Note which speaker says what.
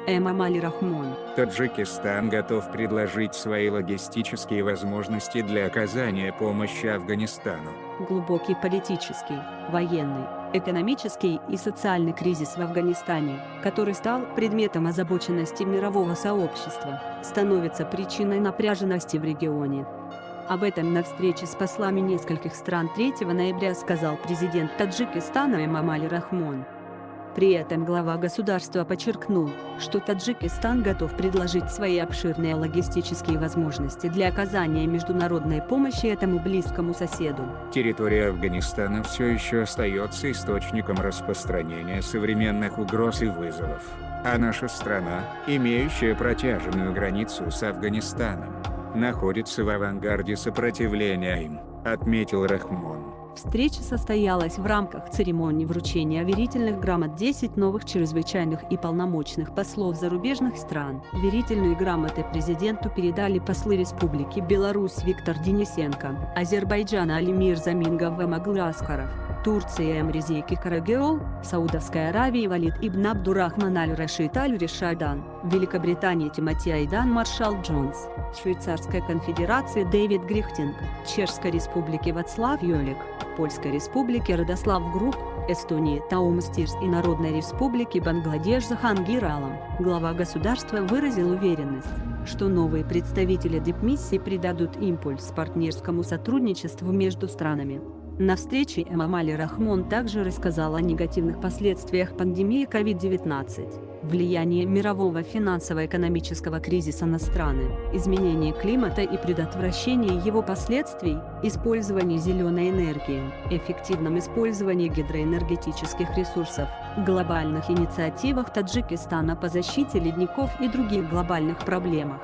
Speaker 1: Эмомали Рахмон.
Speaker 2: Таджикистан готов предложить свои логистические возможности для оказания помощи Афганистану.
Speaker 1: Глубокий политический, военный, экономический и социальный кризис в Афганистане, который стал предметом озабоченности мирового сообщества, становится причиной напряженности в регионе. Об этом на встрече с послами нескольких стран 3 ноября сказал президент Таджикистана Эмомали Рахмон. При этом глава государства подчеркнул, что Таджикистан готов предложить свои обширные логистические возможности для оказания международной помощи этому близкому соседу.
Speaker 2: Территория Афганистана все еще остается источником распространения современных угроз и вызовов, а наша страна, имеющая протяженную границу с Афганистаном, находится в авангарде сопротивления им, отметил Рахмон.
Speaker 1: Встреча состоялась в рамках церемонии вручения верительных грамот 10 новых чрезвычайных и полномочных послов зарубежных стран. Верительные грамоты президенту передали послы Республики Беларусь Виктор Денисенко, Азербайджана Алимир Замингов Эмагл Аскаров, Турции Эмризеки Карагеол, Саудовской Аравии Валид ибн Абдурахман аль-Рашид аль-Решадан, Великобритании Тимоти Айдан Маршал Джонс, Швейцарской конфедерации Дэвид Грихтинг, Чешской республики Вацлав Йолик, Польской республики Радослав Груп, Эстонии Таум Стирс и Народной республики Бангладеш Захангир Алам. Глава государства выразил уверенность, что новые представители дипмиссии придадут импульс партнерскому сотрудничеству между странами. На встрече Эмомали Рахмон также рассказал о негативных последствиях пандемии COVID-19, влиянии мирового финансово-экономического кризиса на страны, изменении климата и предотвращении его последствий, использовании зеленой энергии, эффективном использовании гидроэнергетических ресурсов, глобальных инициативах Таджикистана по защите ледников и других глобальных проблемах.